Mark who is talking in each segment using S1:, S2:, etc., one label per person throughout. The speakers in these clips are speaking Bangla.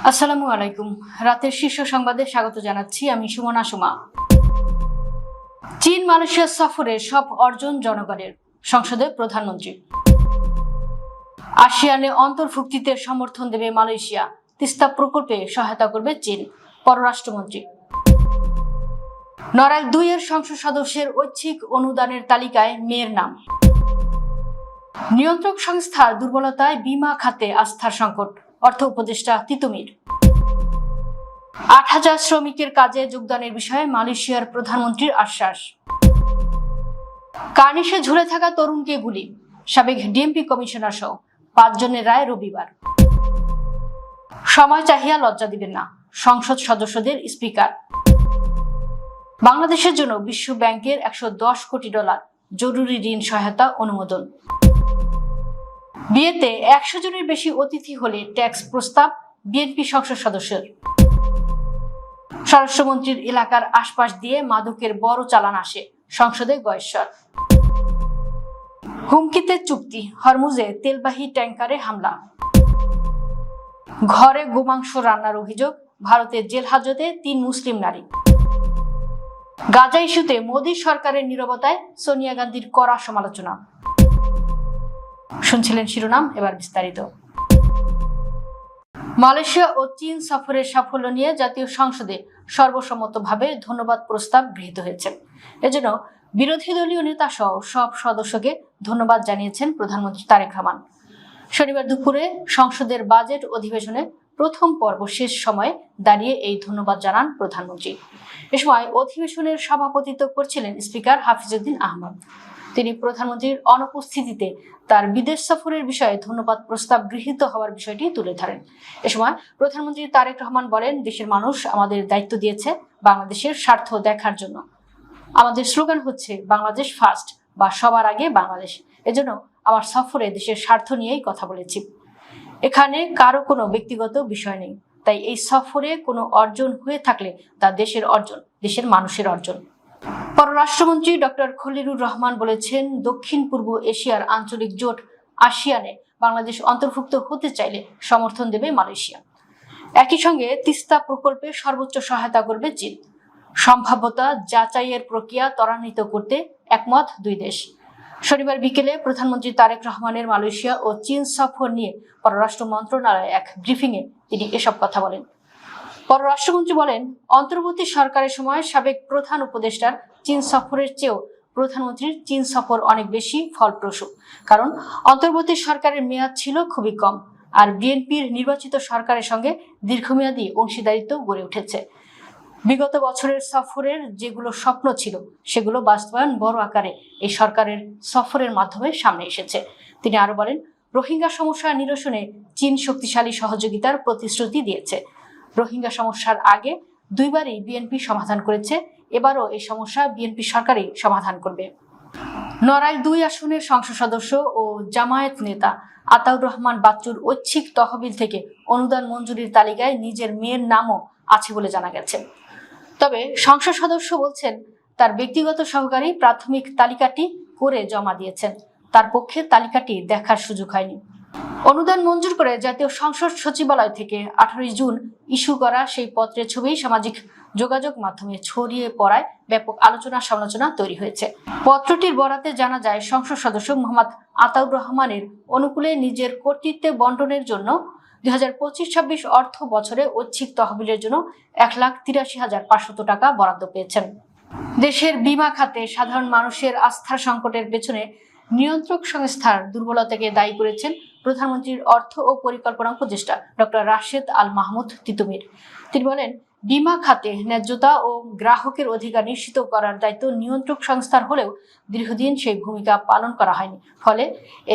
S1: আসসালামু আলাইকুম। রাতের শীর্ষ সংবাদে স্বাগত জানাচ্ছি আমি সুমনা সুমা। চীন মালয়েশিয়া সফরে সব অর্জন জনগণের, সংসদে প্রধানমন্ত্রী। আসিয়ানে অন্তর্ভুক্তিতে সমর্থন দেবে মালয়েশিয়া, তিস্তা প্রকল্পে সহায়তা করবে চীন, পররাষ্ট্রমন্ত্রী। নড়াইল ২ এর সংসদ সদস্যের ঐচ্ছিক অনুদানের তালিকায় মেয়ের নাম। নিয়ন্ত্রক সংস্থার দুর্বলতায় বীমা খাতে আস্থার সংকট, অর্থ উপদেষ্টা তিতুমির। ৮,০০০ শ্রমিকের কাজে যোগদানের বিষয়ে মালয়েশিয়ার প্রধানমন্ত্রীর আশ্বাস। কার্নিশে ঝুলে থাকা তরুণকে গুলি, সাবেক ডিএমপি কমিশনার সহ ৫ জনের রায় রবিবার। সময় চাহিয়া লজ্জা দিবেন না, সংসদ সদস্যদের স্পিকার। বাংলাদেশের জন্য বিশ্ব ব্যাংকের $১১০ কোটি জরুরি ঋণ সহায়তা অনুমোদন। বিয়েতে ১০০ জনের বেশি অতিথি হলে ট্যাক্স প্রস্তাব বিএনপি সংসদ সদস্যের। স্বরাষ্ট্রমন্ত্রীর এলাকার আশপাশ দিয়ে মাদকের বড় চালান আসে, সংসদে গয়েশ্বর। হুমকিতে চুক্তি, হরমুজে তেলবাহী ট্যাঙ্কারে হামলা। ঘরে গোমাংস রান্নার অভিযোগ, ভারতের জেল হাজতে ৩ মুসলিম নারী। গাজা ইস্যুতে মোদী সরকারের নীরবতায় সোনিয়া গান্ধীর কড়া সমালোচনা। শুনছিলেন শিরোনাম, এবার বিস্তারিত। মালয়েশিয়া ও চীন সফরের সাফল্য নিয়ে জাতীয় সংসদে সর্বসম্মতভাবে ধন্যবাদ প্রস্তাব গৃহীত হয়েছে। এজন্য বিরোধী দলীয় নেতা সহ সব সদস্যকে ধন্যবাদ জানিয়েছেন প্রধানমন্ত্রী তারেক রহমান। শনিবার দুপুরে সংসদের বাজেট অধিবেশনে প্রথম পর্ব শেষ সময়ে দাঁড়িয়ে এই ধন্যবাদ জানান প্রধানমন্ত্রী। এ সময় অধিবেশনের সভাপতিত্ব করছিলেন স্পিকার হাফিজউদ্দিন আহমদ। তিনি প্রধানমন্ত্রীর অনুপস্থিতিতে তার বিদেশ সফরের বিষয়ে ধন্যবাদ প্রস্তাব গৃহীত হওয়ার বিষয়টি তুলে ধরেন। এ সময় প্রধানমন্ত্রী তারেক রহমান বলেন, দেশের মানুষ আমাদের দায়িত্ব দিয়েছে বাংলাদেশের স্বার্থ দেখার জন্য। আমাদের স্লোগান হচ্ছে বাংলাদেশ ফার্স্ট বা সবার আগে বাংলাদেশ। এজন্য আমার সফরে দেশের স্বার্থ নিয়েই কথা বলেছি। এখানে কারো কোনো ব্যক্তিগত বিষয় নেই। তাই এই সফরে কোনো অর্জন হয়ে থাকলে তা দেশের অর্জন, দেশের মানুষের অর্জন। পররাষ্ট্রমন্ত্রী ডক্টর খলিলুর রহমান বলেছেন, দক্ষিণ পূর্ব এশিয়ার আঞ্চলিক জোট আসিয়ানে বাংলাদেশ অন্তর্ভুক্ত হতে চাইলে সমর্থন দেবে মালয়েশিয়া। একই সঙ্গে তিস্তা প্রকল্পে সর্বোচ্চ সহায়তা করবে চীন। সম্ভাব্যতা যাচাইয়ের প্রক্রিয়া ত্বরান্বিত করতে একমত দুই দেশ। শনিবার বিকেলে প্রধানমন্ত্রী তারেক রহমানের মালয়েশিয়া ও চীন সফর নিয়ে পররাষ্ট্র মন্ত্রণালয়ে এক ব্রিফিংয়ে তিনি এসব কথা বলেন। পররাষ্ট্রমন্ত্রী বলেন, অন্তর্বর্তী সরকারের সময় সাবেক প্রধান উপদেষ্টার চীন সফরের চেয়েও প্রধানমন্ত্রীর চীন সফর অনেক বেশি ফলপ্রসূ। কারণ অন্তর্বর্তী সরকারের মেয়াদ ছিল খুবই কম, আর বিএনপির নির্বাচিত সরকারের সঙ্গে দীর্ঘমেয়াদী অংশীদারিত্ব গড়ে উঠেছে। বিগত বছরের সফরের যেগুলো স্বপ্ন ছিল সেগুলো বাস্তবায়ন বড় আকারে এই সরকারের সফরের মাধ্যমে সামনে এসেছে। তিনি আরো বলেন, রোহিঙ্গা সমস্যা নিরসনে চীন শক্তিশালী সহযোগিতার প্রতিশ্রুতি দিয়েছে। রোহিঙ্গা সমস্যার আগে দুইবারই বিএনপি সমাধান করেছে, এবারও এই সমস্যা বিএনপি সরকারই সমাধান করবে। নড়াইল ২ আসনের সংসদ সদস্য ও জামায়াত নেতা আতাউর রহমান বাচ্চুর ঐচ্ছিক তহবিল থেকে অনুদান মঞ্জুরির তালিকায় নিজের মেয়ের নামও আছে বলে জানা গেছে। তবে সংসদ সদস্য বলছেন, তার ব্যক্তিগত সহকারী প্রাথমিক তালিকাটি করে জমা দিয়েছেন, তার পক্ষে তালিকাটি দেখার সুযোগ হয়নি। অনুদান মঞ্জুর করে জাতীয় সংসদ সচিবালয় থেকে 18 জুন ইস্যু করা সেই পত্রের ছবি সামাজিক যোগাযোগ মাধ্যমে ছড়িয়ে পড়ায় ব্যাপক আলোচনা সমালোচনা তৈরি হয়েছে। পত্রটির বরাতে জানা যায়, সংসদ সদস্য মোহাম্মদ আতাউর রহমানের অনুকূলে নিজের কর্তৃত্বে বন্টনের জন্য 2025-26 অর্থ বছরে ঐচ্ছিক তহবিলের জন্য 1,83,500 টাকা বরাদ্দ পেয়েছেন। দেশের বীমা খাতে সাধারণ মানুষের আস্থার সংকটের পেছনে নিয়ন্ত্রক সংস্থার দুর্বলতাকে দায়ী করেছেন প্রধানমন্ত্রীর অর্থ ও পরিকল্পনা উপদেষ্টা ডক্টর রাশেদ আল মাহমুদ তিতুমির। তিনি বলেন, বীমা খাতে ন্যায্যতা ও গ্রাহকের অধিকার নিশ্চিত করার দায়িত্ব নিয়ন্ত্রক সংস্থার হলেও দীর্ঘদিন সেই ভূমিকা পালন করা হয়নি। ফলে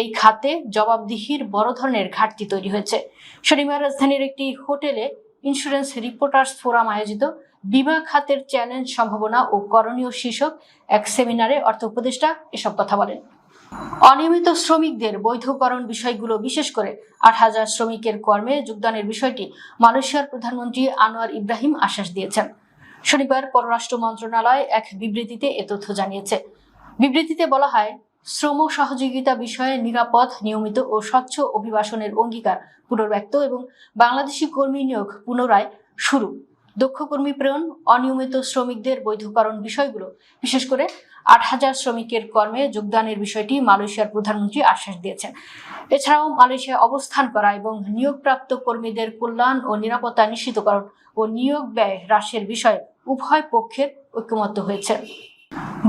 S1: এই খাতে জবাবদিহির বড় ধরনের ঘাটতি তৈরি হয়েছে। শনিবার রাজধানীর একটি হোটেলে ইন্স্যুরেন্স রিপোর্টার্স ফোরাম আয়োজিত বীমা খাতের চ্যালেঞ্জ, সম্ভাবনা ও করণীয় শীর্ষক এক সেমিনারে অর্থ উপদেষ্টা এসব কথা বলেন। অনিয়মিত শ্রমিকদের বৈধকরণ বিষয়গুলো, বিশেষ করে ৮,০০০ শ্রমিকের কর্মে যোগদানের বিষয়টি মালয়েশিয়ার প্রধানমন্ত্রী আনোয়ার ইব্রাহিম আশ্বাস দিয়েছেন। শনিবার পররাষ্ট্র মন্ত্রণালয় এক বিবৃতিতে এ তথ্য জানিয়েছে। বিবৃতিতে বলা হয়, শ্রম সহযোগিতা বিষয়ে নিরাপদ, নিয়মিত ও স্বচ্ছ অভিবাসনের অঙ্গীকার পুনর্ব্যক্ত এবং বাংলাদেশি কর্মী নিয়োগ পুনরায় শুরু, দক্ষ কর্মী প্রেরণ, অনিয়মিত শ্রমিকদের বৈধকরণ বিষয়গুলো, বিশেষ করে 8,000 শ্রমিকের কর্মে যোগদানের বিষয়টি মালয়েশিয়ার প্রধানমন্ত্রী আশ্বাস দিয়েছেন। এছাড়াও মালয়েশিয়ায় অবস্থান করা এবং নিয়োগপ্রাপ্ত কর্মীদের কল্যাণ ও নিরাপত্তা নিশ্চিতকরণ ও নিয়োগ ব্যয় হ্রাসের বিষয়ে উভয় পক্ষের ঐকমত্য হয়েছে।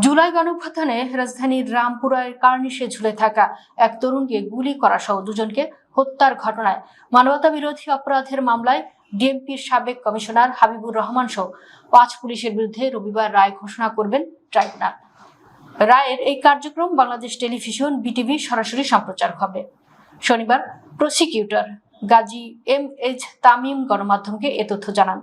S1: জুলাই গণঅভ্যুত্থানে রাজধানীর রামপুরার কার্নিশে ঝুলে থাকা এক তরুণকে গুলি করা সহ দুজনকে হত্যার ঘটনায় মানবতা বিরোধী অপরাধের মামলায় ডিএমপির সাবেক কমিশনার হাবিবুর রহমান সহ 5 পুলিশের বিরুদ্ধে রবিবার রায় ঘোষণা করবেন ট্রাইব্যুনাল। রায়ের এই কার্যক্রম বাংলাদেশ টেলিভিশন বিটিভি সরাসরি সম্প্রচার হবে। শনিবার প্রসিকিউটর গাজী MH তামিম গণমাধ্যমকে এ তথ্য জানান।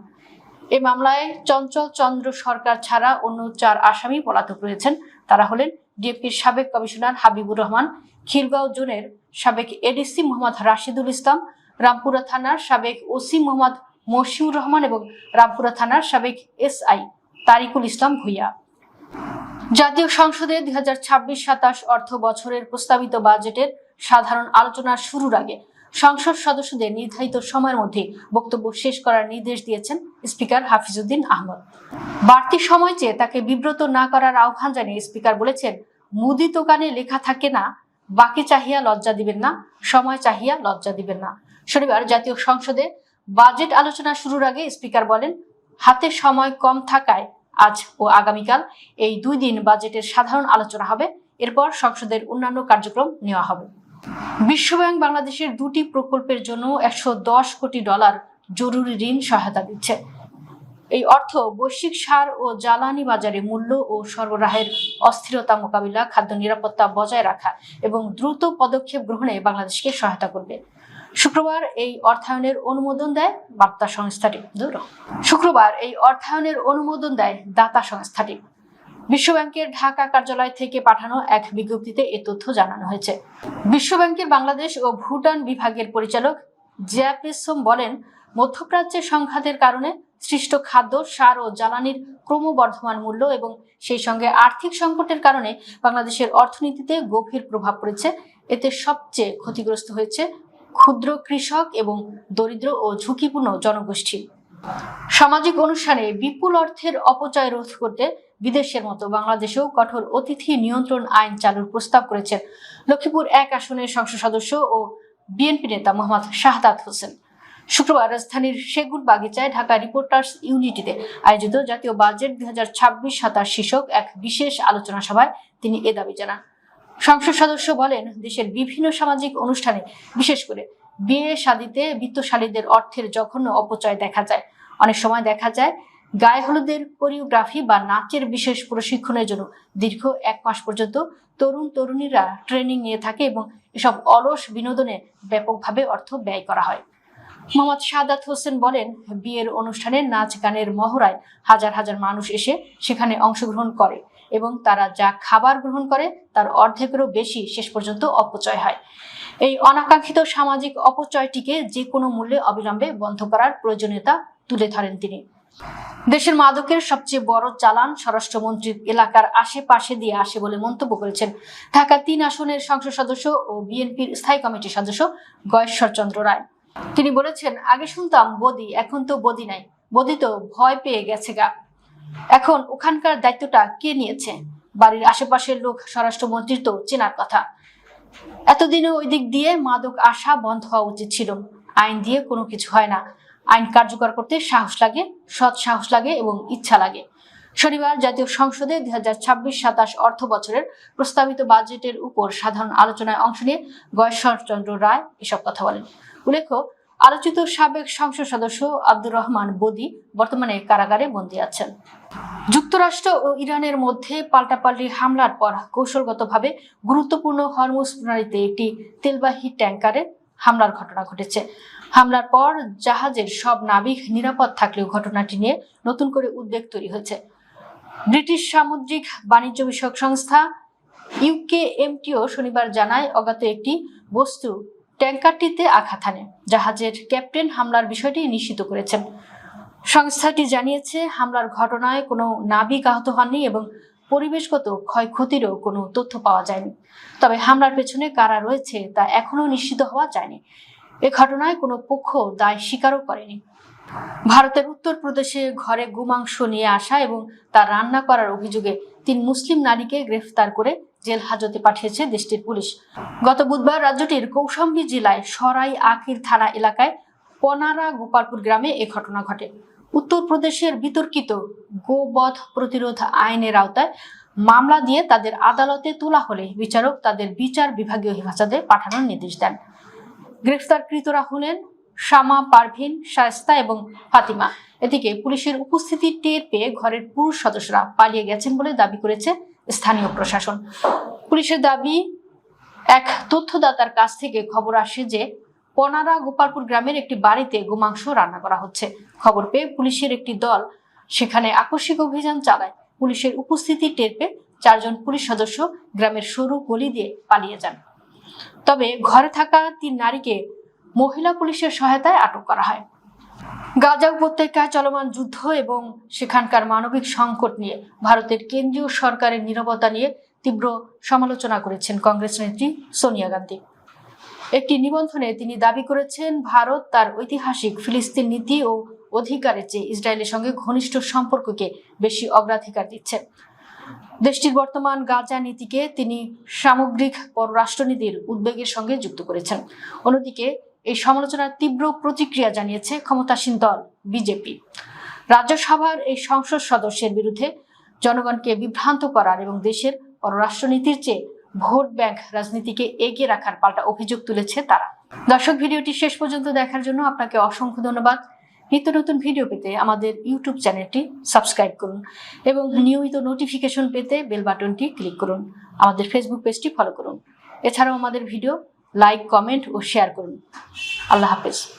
S1: এই মামলায় চঞ্চল চন্দ্র সরকার ছাড়া অন্য 4 আসামি পলাতক রয়েছেন। তারা হলেন ডিএমপির সাবেক কমিশনার হাবিবুর রহমান, খিলগাঁও জোনের সাবেক এডিসি মোহাম্মদ রাশিদুল ইসলাম, রামপুরা থানার সাবেক ওসি মোহাম্মদ মশিউর রহমান এবং রামপুরা থানার সাবেক SI তারিকুল ইসলাম ভূঁইয়া। জাতীয় সংসদে 2026-27 অর্থ বছরের প্রস্তাবিত বাজেটের সাধারণ আলোচনা শুরুর আগে সংসদ সদস্যদের নির্ধারিত সময়ের মধ্যে বক্তব্য শেষ করার নির্দেশ দিয়েছেন স্পিকার হাফিজউদ্দিন আহমদ। বাড়তি সময় চেয়ে তাকে বিব্রত না করার আহ্বান জানিয়ে স্পিকার বলেছেন, মুদি দোকানে লেখা থাকে না, বাকি চাহিয়া লজ্জা দিবেন না, সময় চাহিয়া লজ্জা দিবেন না। শনিবার জাতীয় সংসদে বাজেট আলোচনা শুরুর আগে স্পিকার বলেন, হাতে সময় কম থাকায় আজ ও আগামীকাল এই 2 দিন বাজেটের সাধারণ আলোচনা হবে। এরপর সংসদের অন্যান্য কার্যক্রম নেওয়া হবে। বিশ্বব্যাংক বাংলাদেশের 2টি প্রকল্পের জন্য $110 কোটি জরুরি ঋণ সহায়তা দিচ্ছে। এই অর্থ বৈশ্বিক সার ও জ্বালানি বাজারে মূল্য ও সরবরাহের অস্থিরতা মোকাবিলা, খাদ্য নিরাপত্তা বজায় রাখা এবং দ্রুত পদক্ষেপ গ্রহণে বাংলাদেশকে সহায়তা করবে। শুক্রবার এই অর্থায়নের অনুমোদন দেয় দাতা সংস্থাটি। বিশ্বব্যাংকের ঢাকা কার্যালয় থেকে পাঠানো এক বিজ্ঞপ্তিতে এ তথ্য জানানো হয়েছে। বিশ্বব্যাংকের বাংলাদেশ ও ভুটান বিভাগের পরিচালক জিয়াপেসোম বলেন, মধ্যপ্রাচ্যের সংঘাতের কারণে সৃষ্ট খাদ্য, সার ও জ্বালানির ক্রমবর্ধমান মূল্য এবং সেই সঙ্গে আর্থিক সংকটের কারণে বাংলাদেশের অর্থনীতিতে গভীর প্রভাব পড়েছে। এতে সবচেয়ে ক্ষতিগ্রস্ত হয়েছে ক্ষুদ্র কৃষক এবং দরিদ্র ও ঝুঁকিপূর্ণ জনগোষ্ঠী। সামাজিক অনুষ্ঠানে বিপুল অর্থের অপচয় রোধ করতে বিদেশের মতো বাংলাদেশেও কঠোর অতিথি নিয়ন্ত্রণ আইন চালুর প্রস্তাব করেছেন লক্ষ্মীপুর 1 আসনের সংসদ সদস্য ও বিএনপি নেতা মোহাম্মদ শাহাদাত হোসেন। শুক্রবার রাজধানীর সেগুন বাগিচায় ঢাকা রিপোর্টার্স ইউনিটিতে আয়োজিত জাতীয় বাজেট 2026-27 শীর্ষক এক বিশেষ আলোচনা সভায় তিনি এ দাবি জানান। সংসদ সদস্য বলেন, দেশের বিভিন্ন সামাজিক অনুষ্ঠানে, বিশেষ করে বিয়ে শাদীতে বিত্তশালীদের অর্থের জঘন্য অপচয় দেখা যায়। অনেক সময় দেখা যায় গায়ে হলুদের কোরিওগ্রাফি বা নাচের বিশেষ প্রশিক্ষণের জন্য দীর্ঘ 1 মাস পর্যন্ত তরুণীরা ট্রেনিং নিয়ে থাকে এবং এসব অলস বিনোদনে ব্যাপকভাবে অর্থ ব্যয় করা হয়। মোহাম্মদ শাহাদাত হোসেন বলেন, বিয়ের অনুষ্ঠানে নাচ গানের মহড়ায় হাজার হাজার মানুষ এসে সেখানে অংশগ্রহণ করে এবং তারা যা খাবার গ্রহণ করে তার অর্ধেকেরও বেশি শেষ পর্যন্ত অপচয় হয়। এই অনাকাঙ্ক্ষিত সামাজিক অপচয়টিকে যে কোনো মূল্যে অবিলম্বে বন্ধ করার প্রয়োজনীয়তা তুলে ধরেন তিনি। দেশের মাদকের সবচেয়ে বড় চালান স্বরাষ্ট্রমন্ত্রীর এলাকার আশেপাশে দিয়ে আসে বলে মন্তব্য করেছেন ঢাকা 3 আসনের সংসদ সদস্য ও বিএনপির স্থায়ী কমিটির সদস্য গয়েশ্বর চন্দ্র রায়। তিনি বলেছেন, আগে শুনতাম বদি, এখন তো বদি নাই, বদি তো ভয় পেয়ে গেছে গা। এখন ওখানকার দায়িত্বটা কে নিয়েছে? বাড়ির আশেপাশের লোক স্বরাষ্ট্রমন্ত্রীর তো চেনার কথা। এতদিনে ওই দিক দিয়ে মাদক আসা বন্ধ হওয়া উচিত ছিল। আইন দিয়ে কোনো কিছু হয় না। আইন কার্যকর করতে সাহস লাগে, সৎ সাহস লাগে এবং ইচ্ছা লাগে। শনিবার জাতীয় সংসদে 2026-27 অর্থ বছরের প্রস্তাবিত বাজেটের উপর সাধারণ আলোচনায় অংশ নিয়ে গয়েশ্বর চন্দ্র রায় এসব কথা বলেন। উল্লেখ্য, আলোচিত সাবেক সংসদ সদস্য আব্দুর রহমান বদি বর্তমানে কারাগারে বন্দী আছেন। যুক্তরাষ্ট্র ও ইরানের মধ্যে পাল্টাপাল্টি হামলার পর কৌশলগতভাবে গুরুত্বপূর্ণ হরমুজ প্রণালীতে একটি তেলবাহী ট্যাঙ্কারে হামলার ঘটনা ঘটেছে। হামলার পর জাহাজের সব নাবিক নিরাপদ থাকলেও ঘটনাটি নিয়ে নতুন করে উদ্বেগ তৈরি হয়েছে। ব্রিটিশ সামুদ্রিক বাণিজ্য বিষয়ক সংস্থা UKMTO শনিবার জানায়, অজ্ঞাত একটি বস্তু ট্যাঙ্কারটিতে আঘাত হানে। জাহাজের ক্যাপ্টেন হামলার বিষয়টি নিশ্চিত করেছেন। সংস্থাটি জানিয়েছে, হামলার ঘটনায় কোনো নাবিক আহত হননি এবং পরিবেশগত ক্ষয়ক্ষতিরও কোনো তথ্য পাওয়া যায়নি। তবে হামলার পেছনে কারা রয়েছে তা এখনো নিশ্চিত হওয়া যায়নি। এ ঘটনায় কোনো পক্ষ দায় স্বীকারও করেনি। ভারতের উত্তরপ্রদেশে ঘরে গোমাংস নিয়ে আসা এবং তা রান্না করার অভিযোগে 3 মুসলিম নারীকে গ্রেফতার করে জেল হাজতে পাঠিয়েছে দেশটির পুলিশ। গত বুধবার রাজ্যটির কৌশাম্বী জেলায় সরাই আকির থানা এলাকায় পনারা গোপালপুর গ্রামে এ ঘটনা ঘটে। উত্তরপ্রদেশের বিতর্কিত গোবধ প্রতিরোধ আইনের আওতায় মামলা দিয়ে তাদের আদালতে তোলা হলে বিচারক তাদের বিচার বিভাগীয় হেফাজতে পাঠানোর নির্দেশ দেন। গ্রেফতারকৃতরা হলেন শামা, পারভিন, শায়েস্তা এবং ফাতিমা। এদিকে পুলিশের উপস্থিতি টের পেয়ে ঘরের পুরুষ সদস্যরা পালিয়ে গেছেন বলে দাবি করেছে স্থানীয় প্রশাসন। পুলিশের দাবি, এক তথ্যদাতার কাছ থেকে খবর আসে যে পনারা গোপালপুর গ্রামের একটি বাড়িতে গোমাংস রান্না করা হচ্ছে। খবর পেয়ে পুলিশের একটি দল সেখানে আকস্মিক অভিযান চালায়। পুলিশের উপস্থিতি টের পেয়ে 4 জন পুলিশ সদস্য গ্রামের সরু গলি দিয়ে পালিয়ে যান। তবে ঘরে থাকা 3 নারীকে মহিলা পুলিশের সহায়তায় আটক করা হয়। গাজা উপত্যকায় চলমান যুদ্ধ এবং সেখানকার মানবিক সংকট নিয়ে ভারতের কেন্দ্রীয় সরকারের নীরবতা নিয়ে তীব্র সমালোচনা করেছেন কংগ্রেস নেত্রী সোনিয়া গান্ধী। একটি নিবন্ধনে তিনি দাবি করেছেন, ভারত তার ঐতিহাসিক ফিলিস্তিন নীতি ও অধিকারের চেয়ে ইসরায়েলের সঙ্গে ঘনিষ্ঠ সম্পর্ককে বেশি অগ্রাধিকার দিচ্ছে। দেশটির বর্তমান গাজা নীতিকে তিনি সামগ্রিক পররাষ্ট্রনীতির উদ্বেগের সঙ্গে যুক্ত করেছেন। অন্যদিকে এই সমালোচনার তীব্র প্রতিক্রিয়া জানিয়েছে ক্ষমতাসীন দল বিজেপি। রাজ্যসভার এই সংসদ সদস্যের বিরুদ্ধে জনগণকে বিভ্রান্ত করার এবং দেশের পররাষ্ট্রনীতির চেয়ে ভোট ব্যাংক রাজনীতিকে এগিয়ে রাখার পাল্টা অভিযোগ তুলেছে তারা। দর্শক, ভিডিওটি শেষ পর্যন্ত দেখার জন্য আপনাকে অসংখ্য ধন্যবাদ। নিত্য নতুন ভিডিও পেতে আমাদের ইউটিউব চ্যানেলটি সাবস্ক্রাইব করুন এবং নিয়মিত নোটিফিকেশন পেতে বেল বাটনটি ক্লিক করুন। আমাদের ফেসবুক পেজটি ফলো করুন। এছাড়াও আমাদের ভিডিও লাইক, কমেন্ট ও শেয়ার করুন। আল্লাহ হাফেজ।